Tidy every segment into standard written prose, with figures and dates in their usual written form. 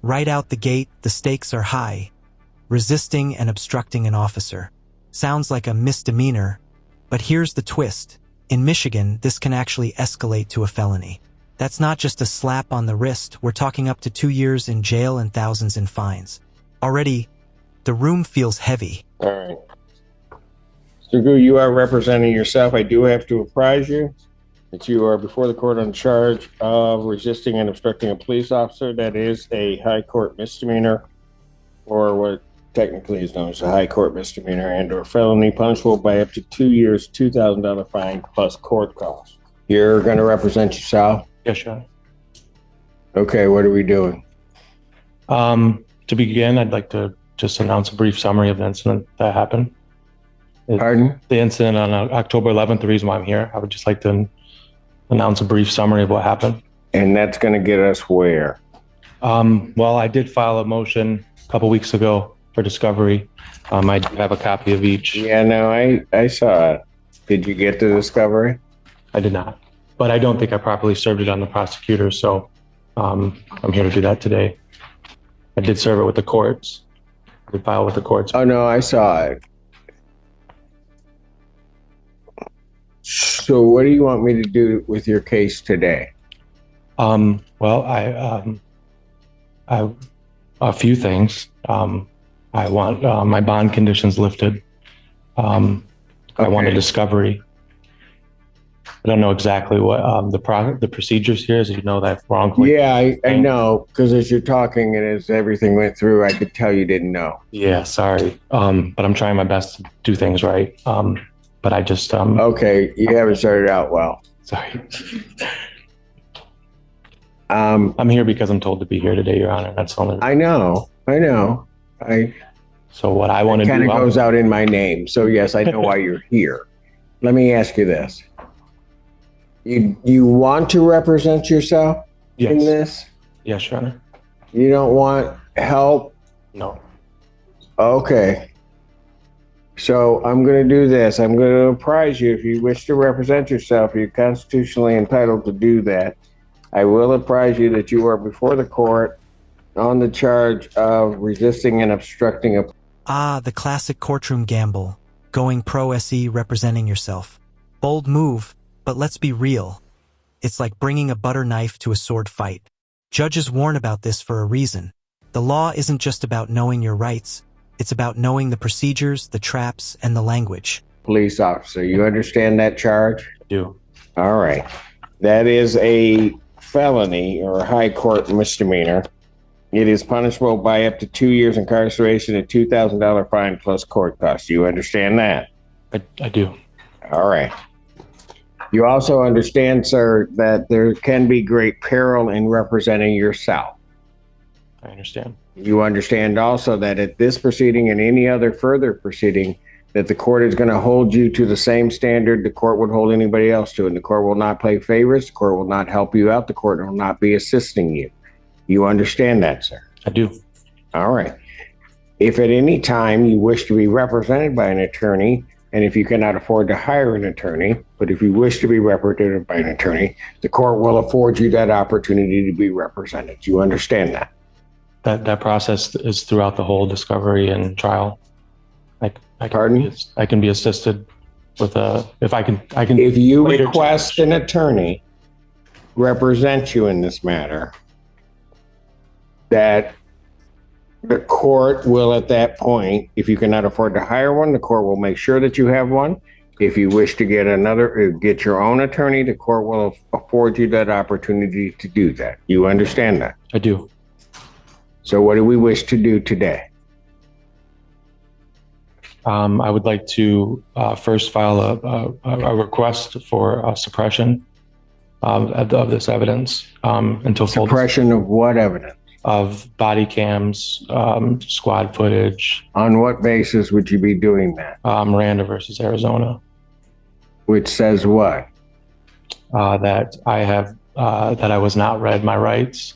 Right out the gate, the stakes are high. Resisting and obstructing an officer. Sounds like a misdemeanor, but here's the twist. In Michigan, this can actually escalate to a felony. That's not just a slap on the wrist, we're talking up to 2 years in jail and thousands in fines. Already, the room feels heavy. All right. Mr. Gu, you are representing yourself. I do have to apprise you that you are before the court on charge of resisting and obstructing a police officer. That is a high court misdemeanor, or what technically is known as a high court misdemeanor and or felony, punishable by up to 2 years, $2,000 fine plus court costs. You're going to represent yourself? Yes, Your Honor. Okay, what are we doing? To begin, I'd like to just announce a brief summary of the incident that happened. Pardon? The incident on October 11th, the reason why I'm here. I would just like to announce a brief summary of what happened. And that's going to get us where? Well, I did file a motion a couple weeks ago for discovery. I do have a copy of each. Yeah, no, I saw it. Did you get the discovery? I did not, but I don't think I properly served it on the prosecutor, so I'm here to do that today. I did serve it with the courts. I did file with the courts. Oh, no, I saw it. So what do you want me to do with your case today? Well, I a few things. I want my bond conditions lifted. I want a discovery. I don't know exactly what the procedures here is. You know that wrongly. Yeah, I know, because as you're talking and as everything went through, I could tell you didn't know. Yeah, sorry. But I'm trying my best to do things right. But I just okay, you haven't started out well. Sorry. I'm here because I'm told to be here today, Your Honor. That's all. I know. So what I want to do kind of goes out in my name. So yes, I know why you're here. Let me ask you this: you want to represent yourself in this? Yes, Your Honor. You don't want help? No. Okay. So I'm going to do this. I'm going to apprise you, if you wish to represent yourself, you're constitutionally entitled to do that. I will apprise you that you are before the court on the charge of resisting and obstructing a... Ah, the classic courtroom gamble. Going pro se, representing yourself. Bold move, but let's be real. It's like bringing a butter knife to a sword fight. Judges warn about this for a reason. The law isn't just about knowing your rights. It's about knowing the procedures, the traps, and the language. Police officer, you understand that charge? I do. All right. That is a felony or a high court misdemeanor. It is punishable by up to 2 years incarceration and $2,000 fine plus court costs. You understand that? I do. All right. You also understand, sir, that there can be great peril in representing yourself. I understand. You understand also that at this proceeding and any other further proceeding, that the court is going to hold you to the same standard the court would hold anybody else to. And the court will not play favorites. The court will not help you out. The court will not be assisting you. You understand that, sir? I do. All right. If at any time you wish to be represented by an attorney, and if you cannot afford to hire an attorney, but if you wish to be represented by an attorney, the court will afford you that opportunity to be represented. You understand that? That process is throughout the whole discovery and trial. Pardon? I can be assisted with if I can. If you request an attorney represent you in this matter, that the court will at that point, if you cannot afford to hire one, the court will make sure that you have one. If you wish to get your own attorney, the court will afford you that opportunity to do that. You understand that? I do. So what do we wish to do today? I would like to first file a request for suppression of this evidence until suppression of what evidence? Of body cams, squad footage. On what basis would you be doing that? Miranda versus Arizona. Which says what? That I was not read my rights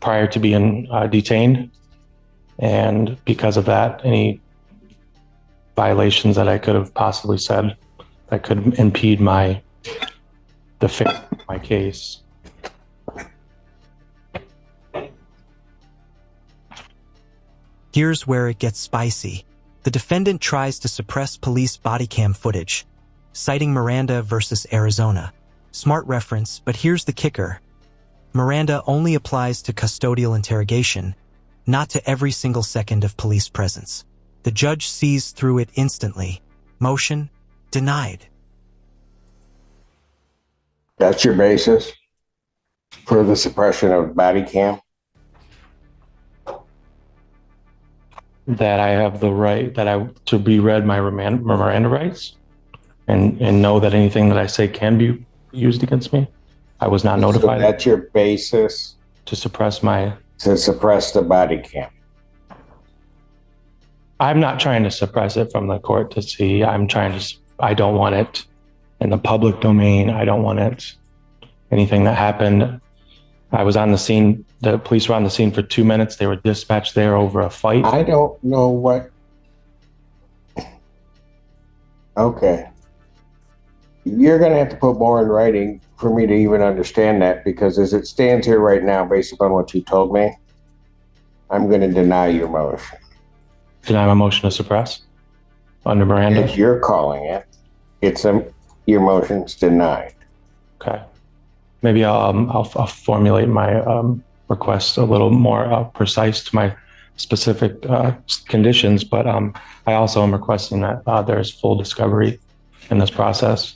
prior to being detained, and because of that, any violations that I could have possibly said that could impede my case. Here's where it gets spicy. The defendant tries to suppress police body cam footage, citing Miranda versus Arizona. Smart reference, but here's the kicker. Miranda only applies to custodial interrogation, not to every single second of police presence. The judge sees through it instantly. Motion denied. That's your basis for the suppression of body cam? That I have the right to be read my Miranda rights and know that anything that I say can be used against me. I was not notified. So that's your basis to suppress the body cam. I'm not trying to suppress it from the court to see. I don't want it in the public domain. I don't want it. Anything that happened, I was on the scene. The police were on the scene for 2 minutes. They were dispatched there over a fight. I don't know what. Okay. You're going to have to put more in writing for me to even understand that, because as it stands here right now, based upon what you told me, I'm going to deny your motion. Deny my motion to suppress under Miranda? As you're calling it, your motion's denied. Okay. Maybe I'll formulate my request a little more precise to my specific conditions, but I also am requesting that there's full discovery in this process.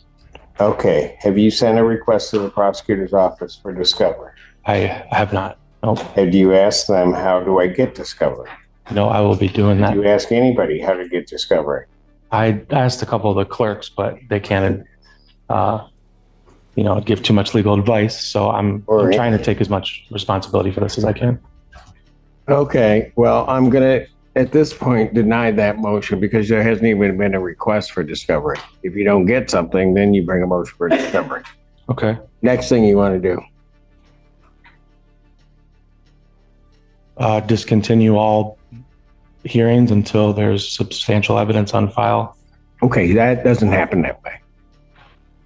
Okay. Have you sent a request to the prosecutor's office for discovery? I have not. Nope. Have you asked them, how do I get discovery? No, I will be doing that. Did you ask anybody how to get discovery? I asked a couple of the clerks, but they can't, give too much legal advice. So I'm trying to take as much responsibility for this as I can. Okay. Well, I'm going to, at this point, deny that motion because there hasn't even been a request for discovery. If you don't get something, then you bring a motion for discovery. Okay. Next thing you want to do. Discontinue all hearings until there's substantial evidence on file. Okay, that doesn't happen that way.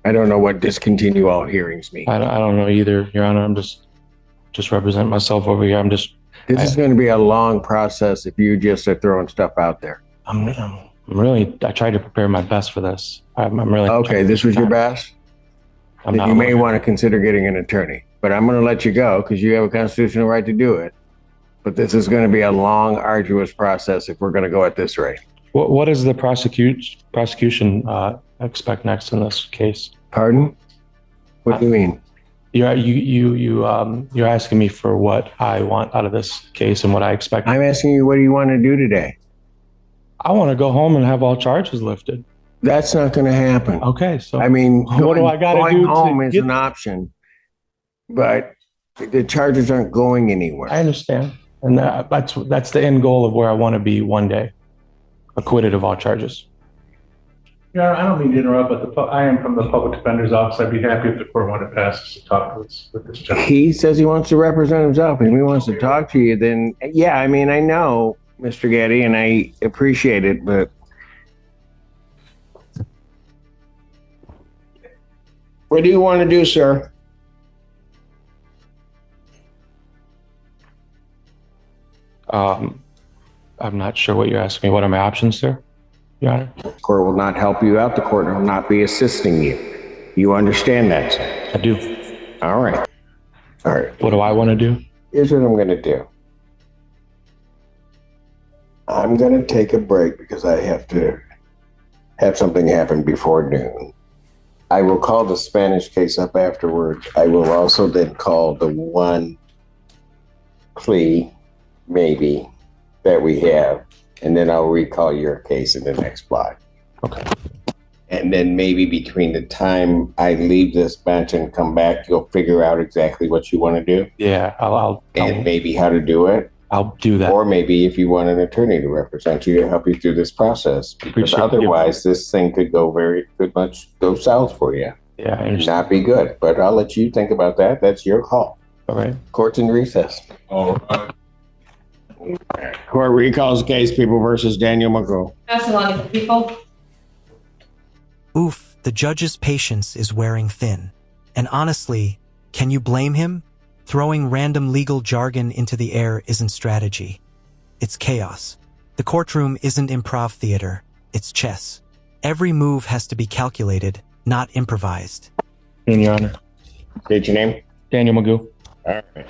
I don't know what discontinue all hearings mean. I don't know either, Your Honor. I'm just representing myself over here. This is going to be a long process if you just are throwing stuff out there. I tried to prepare my best for this. I'm really okay. This was your best. You may want to consider getting an attorney, but I'm going to let you go because you have a constitutional right to do it. But this is going to be a long, arduous process if we're going to go at this rate. What does the prosecution expect next in this case? Pardon? What do you mean? You're asking me for what I want out of this case and what I expect. I'm asking you, what do you want to do today? I want to go home and have all charges lifted. That's not going to happen. Okay, so I mean, what do I got to do? Going home is an option, but the charges aren't going anywhere. I understand. And that's the end goal of where I want to be one day, acquitted of all charges. Yeah, I don't mean to interrupt, but I am from the public defender's office. I'd be happy if the court wanted to pass us to talk with this gentleman. He says he wants to represent himself. If he wants to talk to you, then yeah, I mean, I know, Mr. Getty, and I appreciate it, but what do you want to do, sir? I'm not sure what you're asking me. What are my options, sir, Your Honor? The court will not help you out. The court will not be assisting you. You understand that, sir? I do. All right. All right. What do I want to do? Here's what I'm going to do. I'm going to take a break because I have to have something happen before noon. I will call the Spanish case up afterwards. I will also then call the one plea, maybe, that we have, and then I'll recall your case in the next block. Okay. And then maybe between the time I leave this bench and come back, you'll figure out exactly what you want to do. Yeah, I'll maybe how to do it. I'll do that. Or maybe if you want an attorney to represent you to help you through this process, because otherwise this thing could go south for you. Yeah, I understand. Not be good. But I'll let you think about that. That's your call. All right. Court's in recess. All right. Court recalls case People versus Daniel McGraw. Pass along to the people. Oof, the judge's patience is wearing thin. And honestly, can you blame him? Throwing random legal jargon into the air isn't strategy. It's chaos. The courtroom isn't improv theater, it's chess. Every move has to be calculated, not improvised. In Your Honor. State your name. Daniel Magoo. All right. Your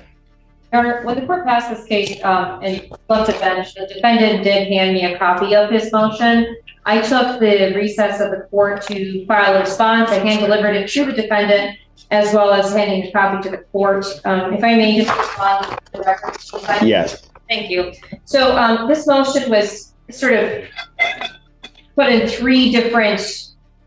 Honor, when the court passed this case and left the bench, the defendant did hand me a copy of his motion. I took the recess of the court to file a response. I hand-delivered it to the defendant, as well as handing the copy to the court. If I may just respond to the record. Yes. Thank you. So this motion was sort of put in 3 different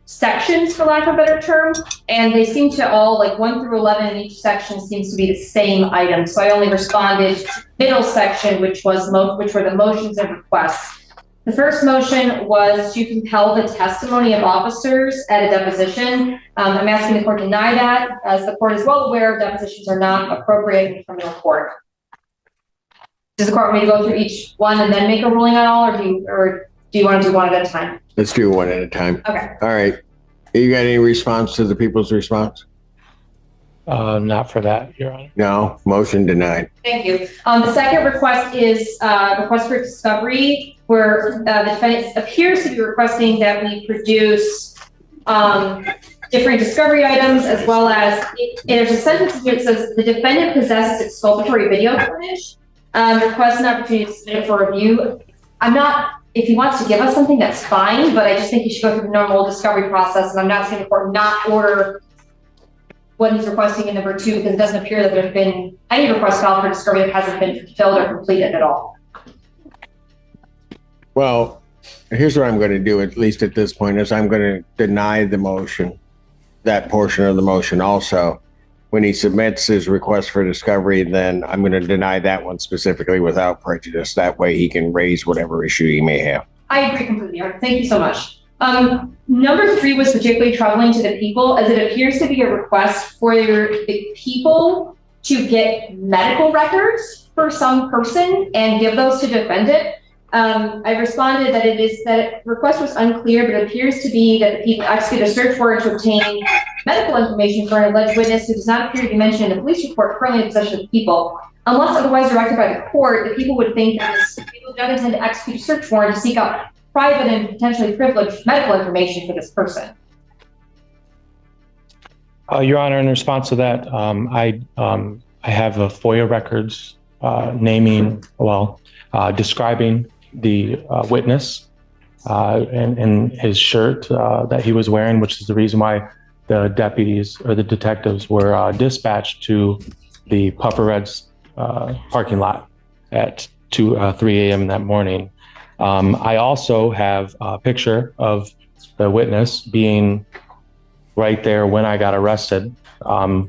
sections, for lack of a better term, and they seem to all, like 1 through 11 in each section seems to be the same item. So I only responded to the middle section, which were the motions and requests. The first motion was to compel the testimony of officers at a deposition. I'm asking the court to deny that. As the court is well aware, depositions are not appropriate in criminal court. Does the court want me to go through each one and then make a ruling on all, or do you want to do one at a time? Let's do one at a time. Okay. All right. You got any response to the people's response? Not for that, Your Honor. No. Motion denied. Thank you. The second request is request for discovery, where the defendant appears to be requesting that we produce different discovery items, as well as there's a sentence here that says the defendant possesses exculpatory video footage. Request an opportunity to submit it for review. If he wants to give us something, that's fine, but I just think he should go through the normal discovery process, and I'm not saying the court not order what he's requesting in number 2, because it doesn't appear that there's been any request filed for discovery that hasn't been fulfilled or completed at all. Well, here's what I'm going to do, at least at this point, is I'm going to deny the motion, that portion of the motion also. When he submits his request for discovery, then I'm going to deny that one specifically without prejudice. That way he can raise whatever issue he may have. I agree completely, Your Honor. Thank you so much. Number 3 was particularly troubling to the people, as it appears to be a request for the people to get medical records for some person and give those to defendant. I responded that request was unclear, but it appears to be that the people execute a search warrant to obtain medical information for an alleged witness who does not appear to be mentioned in the police report currently in possession of the people. Unless otherwise directed by the court, the people would think that people don't intend to execute a search warrant to seek out private and potentially privileged medical information for this person. Your Honor, in response to that, I have a FOIA records describing the witness and his shirt that he was wearing, which is the reason why the deputies or the detectives were dispatched to the Puffer Reds parking lot at 3 a.m. that morning. I also have a picture of the witness being right there when I got arrested. I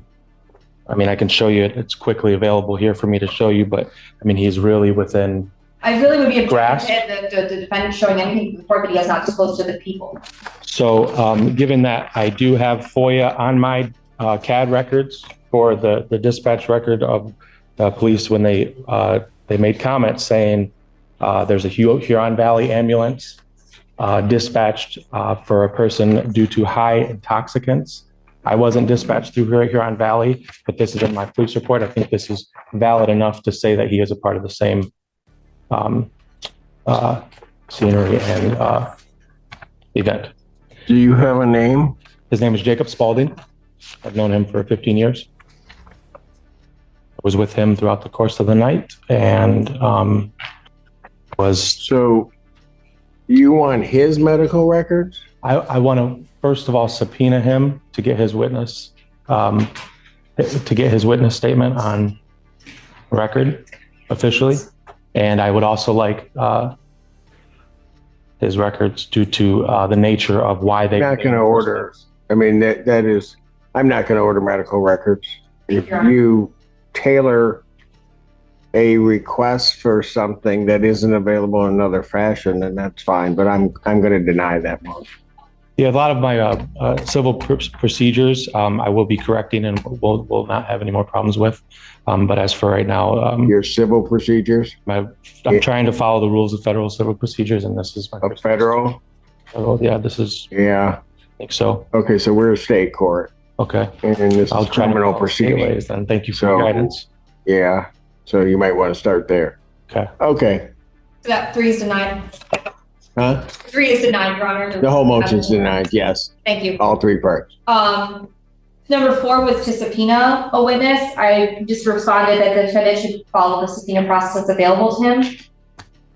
can show you it. It's quickly available here for me to show you, but he's really within. I really would be grasp. That the defendant showing anything to the court that he has not disclosed to the people. So, given that I do have FOIA on my CAD records for the dispatch record of the police when they made comments saying there's a Huron Valley ambulance dispatched for a person due to high intoxicants. I wasn't dispatched through Huron Valley, but this is in my police report. I think this is valid enough to say that he is a part of the same scenery and event. Do you have a name? His name is Jacob Spalding. I've known him for 15 years. I was with him throughout the course of the night and So you want his medical records? I want to, first of all, subpoena him to get his witness statement on record officially. And I would also like his records due to the nature of why they. I'm not going to order. I'm not going to order medical records. If you tailor a request for something that isn't available in another fashion, then that's fine. But I'm going to deny that motion. Yeah, a lot of my civil procedures I will be correcting and will not have any more problems with. But as for right now, your civil procedures, I'm trying to follow the rules of federal civil procedures, and this is my first federal. Yeah, this is. Yeah, I think so. Okay, so we're a state court. Okay, and this is criminal proceedings. Then thank you for your guidance. Yeah, so you might want to start there. Okay. Okay. So that 3 is denied. Huh? 3 is denied, Your Honor. The whole motion's denied, yes, Thank you. all 3 parts. Number 4 was to subpoena a witness. I just responded that the defendant should follow the subpoena process that's available to him.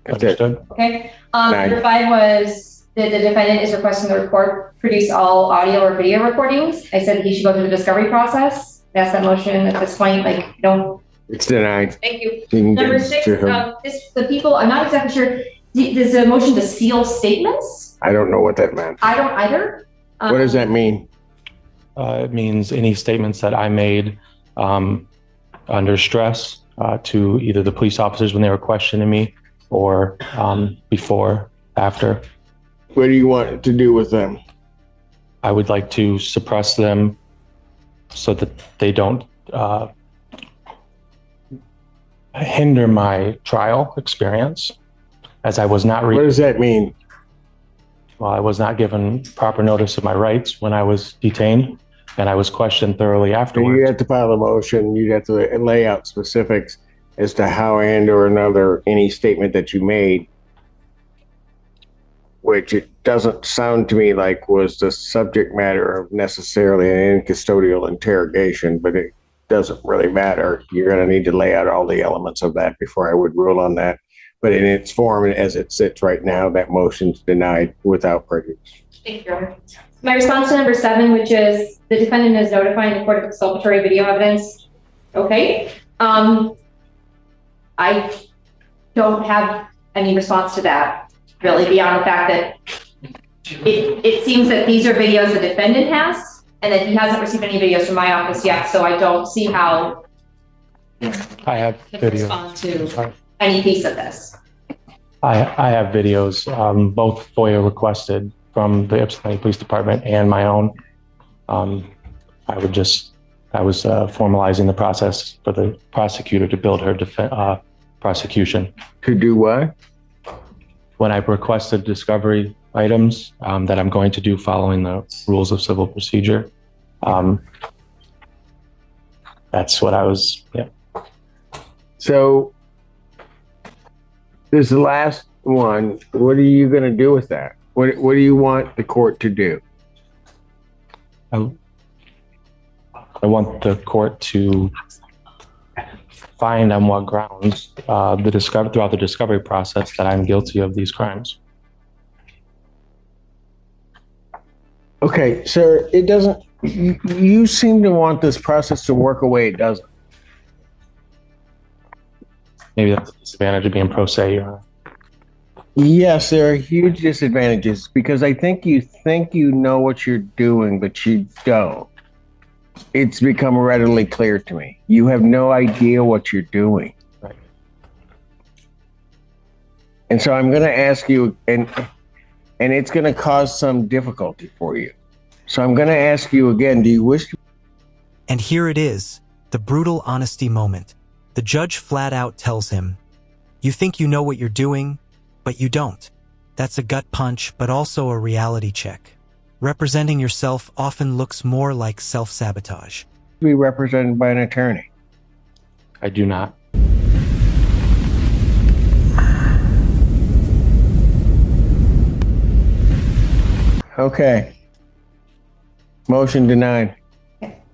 That's it. Understood. Okay. Number 5 was that the defendant is requesting the court produce all audio or video recordings. I said that he should go through the discovery process. That's that motion at this point. Like, don't. It's denied. Thank you. You can Number get 6, to him. the people, I'm not exactly sure. There's a motion to seal statements. I don't know what that meant. I don't either. What does that mean? It means any statements that I made under stress to either the police officers when they were questioning me or before, after. What do you want to do with them? I would like to suppress them so that they don't hinder my trial experience, as I was not What does that mean? well, I was not given proper notice of my rights when I was detained, and I was questioned thoroughly So afterwards. you have to file a motion, you'd have to lay out specifics as to how and or another, any statement that you made, which it doesn't sound to me like was the subject matter of necessarily an custodial interrogation, but it doesn't really matter. You're going to need to lay out all the elements of that before I would rule on that. But in its form, as it sits right now, that motion's denied without prejudice. Thank you, Your Honor. My response to number 7, which is the defendant is notifying the court of exculpatory video evidence. Okay. I don't have any response to that, really, beyond the fact that it seems that these are videos the defendant has, and that he hasn't received any videos from my office yet, so I don't see how I have to video. respond to any piece of this. I have videos, both FOIA requested from the Ypsilanti Police Department and my own. I was formalizing the process for the prosecutor to build her prosecution. To do what? When I requested discovery items that I'm going to do following the rules of civil procedure, that's what I was, yeah. So this last one, what are you going to do with that? What do you want the court to do? I want the court to find on what grounds throughout the discovery process that I'm guilty of these crimes. Okay, sir, it doesn't, you seem to want this process to work away. It doesn't. Maybe that's the disadvantage of being pro se, Your Honor. Yes, there are huge disadvantages because I think you know what you're doing, but you don't. It's become readily clear to me. You have no idea what you're doing. Right. And so I'm going to ask you, and it's going to cause some difficulty for you. So I'm going to ask you again, do you wish to? And here it is, the brutal honesty moment. The judge flat out tells him, "You think you know what you're doing, but you don't." That's a gut punch, but also a reality check. Representing yourself often looks more like self-sabotage. Be represented by an attorney? I do not. Okay. Motion denied.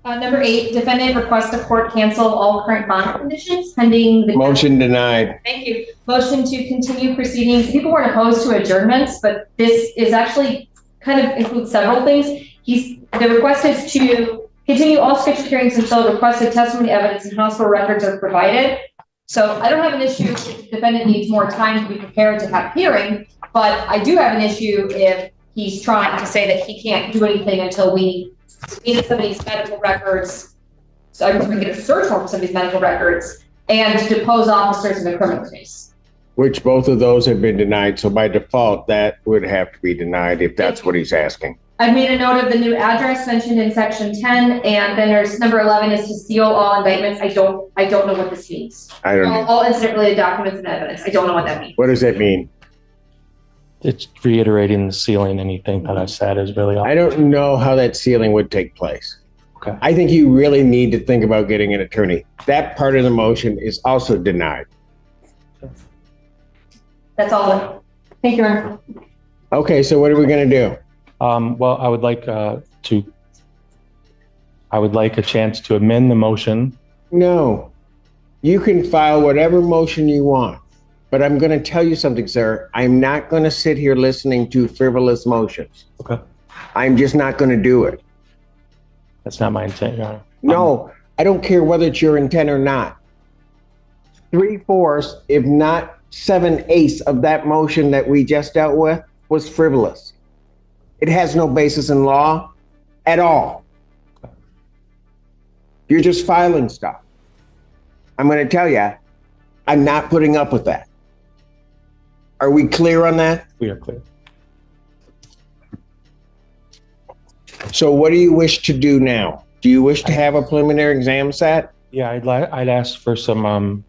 Number 8, defendant requests the court cancel all current bond conditions pending the. Motion denied. Thank you. Motion to continue proceedings. People weren't opposed to adjournments, but this is actually kind of includes several things. The request is to continue all scheduled hearings until requested testimony, evidence, and hospital records are provided. So I don't have an issue if the defendant needs more time to be prepared to have hearing, but I do have an issue if he's trying to say that he can't do anything until we subpoena somebody's medical records. So I'm going to get a search warrant for somebody's medical records and depose officers in a criminal case. Which both of those have been denied. So by default, that would have to be denied if that's what he's asking. I've made a note of the new address mentioned in section 10, and then there's number 11 is to seal all indictments. I don't know what this means. I don't know. All incident related documents and evidence. I don't know what that means. What does that mean? It's reiterating the sealing. Anything that I said is really all. I don't know how that sealing would take place. Okay. I think you really need to think about getting an attorney. That part of the motion is also denied. That's all. Thank you, Your Honor. Okay, so what are we gonna do? Well, I would like a chance to amend the motion. No, you can file whatever motion you want, but I'm gonna tell you something, sir. I'm not gonna sit here listening to frivolous motions. Okay. I'm just not gonna do it. That's not my intent, Your Honor. No, I don't care whether it's your intent or not. 3/4, if not 7/8 of that motion that we just dealt with was frivolous. It has no basis in law at all. You're just filing stuff. I'm going to tell you, I'm not putting up with that. Are we clear on that? We are clear. So what do you wish to do now? Do you wish to have a preliminary exam set? Yeah, I'd ask for some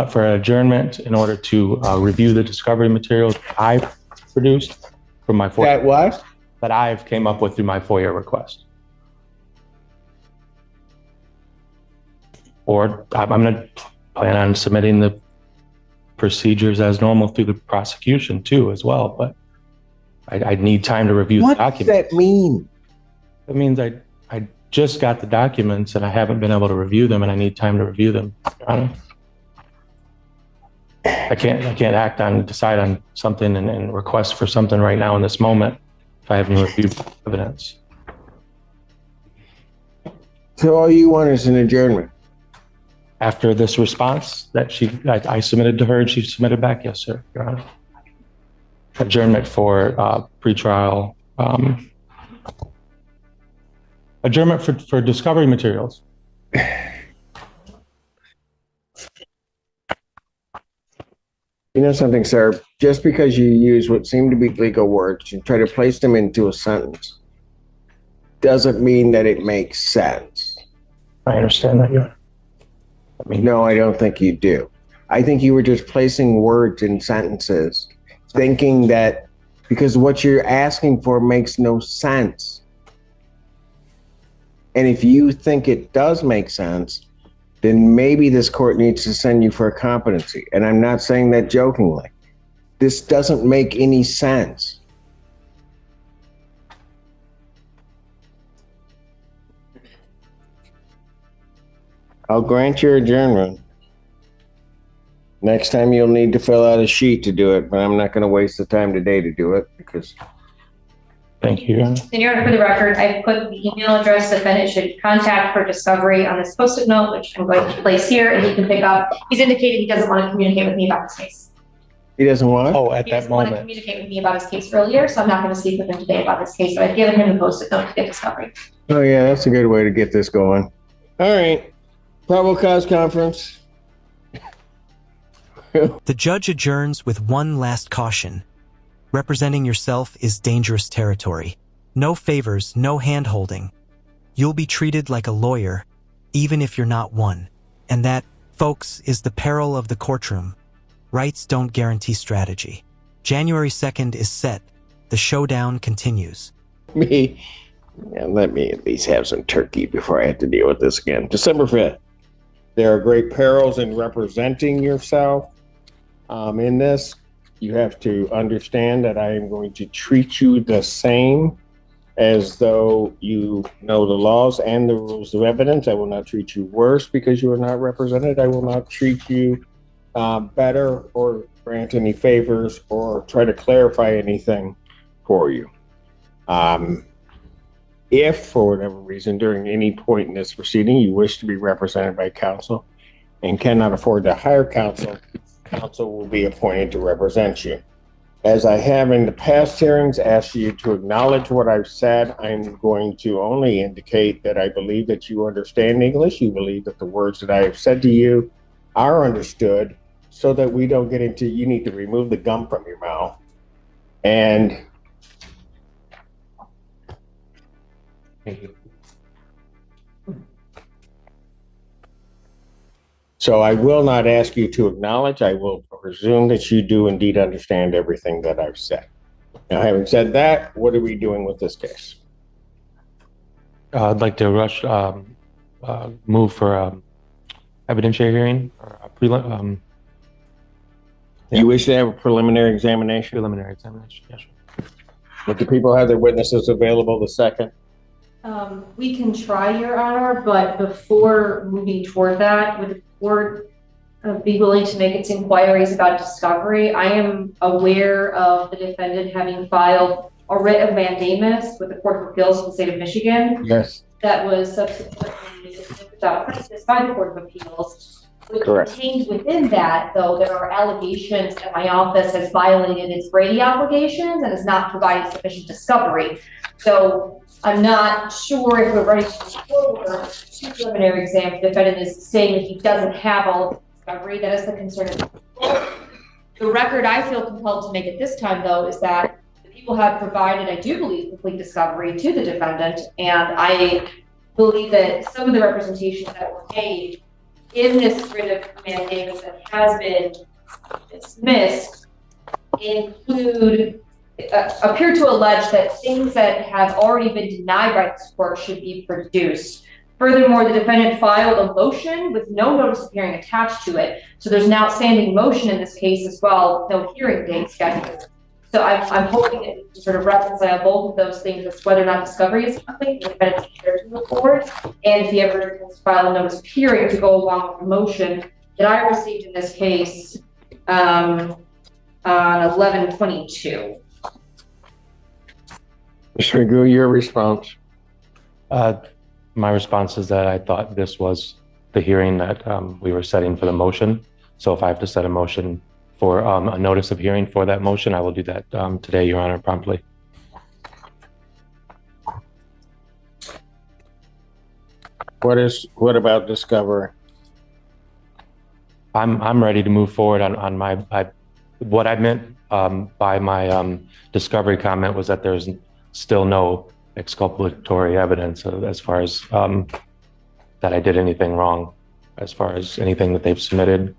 for adjournment in order to review the discovery materials I've produced from my FOIA. That what? That I've came up with through my FOIA request. Or I'm going to plan on submitting the procedures as normal through the prosecution too, as well. But I need time to review the What does documents. that mean? It means I just got the documents and I haven't been able to review them, and I need time to review them. Your Honor. I can't decide on something and request for something right now in this moment if I haven't reviewed evidence. So all you want is an adjournment? After this response that I submitted to her and she submitted back, yes, sir, Your Honor. Adjournment for pretrial, adjournment for discovery materials. You know something, sir? Just because you use what seem to be legal words and try to place them into a sentence doesn't mean that it makes sense. I understand that, Your Honor. No, I don't think you do. I think you were just placing words in sentences, thinking that because what you're asking for makes no sense. And if you think it does make sense, then maybe this court needs to send you for a competency. And I'm not saying that jokingly. This doesn't make any sense. I'll grant your adjournment. Next time you'll need to fill out a sheet to do it, but I'm not going to waste the time today to do it because. Thank you, Your Honor. And Your Honor, for the record, I've put the email address the defendant should contact for discovery on this post-it note, which I'm going to place here, and he can pick up. He's indicated he doesn't want to communicate with me about this case. He doesn't want? Oh, at He that doesn't want to moment. communicate with me about his case earlier, so I'm not going to speak with him today about this case. So I've given him the post-it note to get discovery. Oh yeah, that's a good way to get this going. All right. Probable cause conference. The judge adjourns with one last caution. Representing yourself is dangerous territory. No favors, no hand-holding. You'll be treated like a lawyer, even if you're not one. And that, folks, is the peril of the courtroom. Rights don't guarantee strategy. January 2nd is set. The showdown continues. Let me at least have some turkey before I have to deal with this again. December 5th. There are great perils in representing yourself. In this, you have to understand that I am going to treat you the same as though you know the laws and the rules of evidence. I will not treat you worse because you are not represented. I will not treat you better or grant any favors or try to clarify anything for you. If, for whatever reason, during any point in this proceeding, you wish to be represented by counsel and cannot afford to hire counsel, counsel will be appointed to represent you. As I have in the past hearings asked you to acknowledge what I've said, I'm going to only indicate that I believe that you understand English. You believe that the words that I have said to you are understood, so that we don't get into, you need to remove the gum from your mouth. And so I will not ask you to acknowledge. I will presume that you do indeed understand everything that I've said. Now, having said that, what are we doing with this case? I'd like to move for evidentiary hearing or You wish to have a preliminary examination? Preliminary examination, yes. But the people have their witnesses available the second? We can try, Your Honor, but before moving toward that, would the court be willing to make its inquiries about discovery? I am aware of the defendant having filed a writ of mandamus with the Court of Appeals of the state of Michigan. Yes. That was subsequently dismissed without prejudice by the Court of Appeals. Correct. Contained within that, though, there are allegations that my office has violated its Brady obligations and has not provided sufficient discovery. So I'm not sure if we're ready to move forward to preliminary exam. The defendant is saying that he doesn't have all of the discovery. That is the concern. The record I feel compelled to make at this time, though, is that the people have provided, I do believe, complete discovery to the defendant, and I believe that some of the representations that were made in this writ of mandamus that has been dismissed appear to allege that things that have already been denied by this court should be produced. Furthermore, the defendant filed a motion with no notice of hearing attached to it. So there's an outstanding motion in this case as well, no hearing date scheduled. So I'm hoping that we can sort of reconcile both of those things as whether or not discovery is something the defendant is prepared to move forward, and if he ever has filed a notice of hearing to go along with the motion that I received in this case on 11/22. Mr. Magoo, your response? My response is that I thought this was the hearing that we were setting for the motion. So if I have to set a motion for a notice of hearing for that motion, I will do that today, Your Honor, promptly. What about discovery? I'm ready to move forward on my, what I meant by my discovery comment was that there's still no exculpatory evidence as far as that I did anything wrong, as far as anything that they've submitted.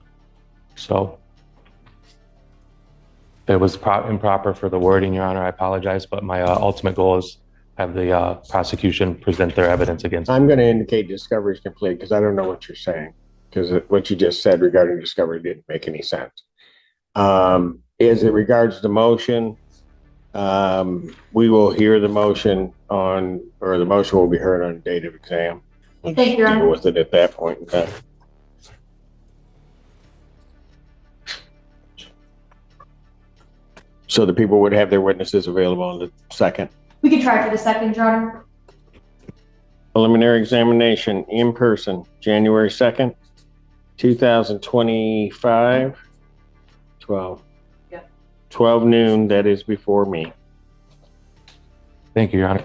So if it was improper for the wording, Your Honor, I apologize, but my ultimate goal is have the prosecution present their evidence against me. I'm going to indicate discovery is complete because I don't know what you're saying, because what you just said regarding discovery didn't make any sense. As it regards the motion, we will hear the motion the motion will be heard on date of exam. Thank you, Your Honor. Deal with it at that point in time. So the people would have their witnesses available on the second. We can try for the second, Your Honor. Preliminary examination in person, January 2nd, 2025, 12. Yeah. 12 noon, that is before me. Thank you, Your Honor.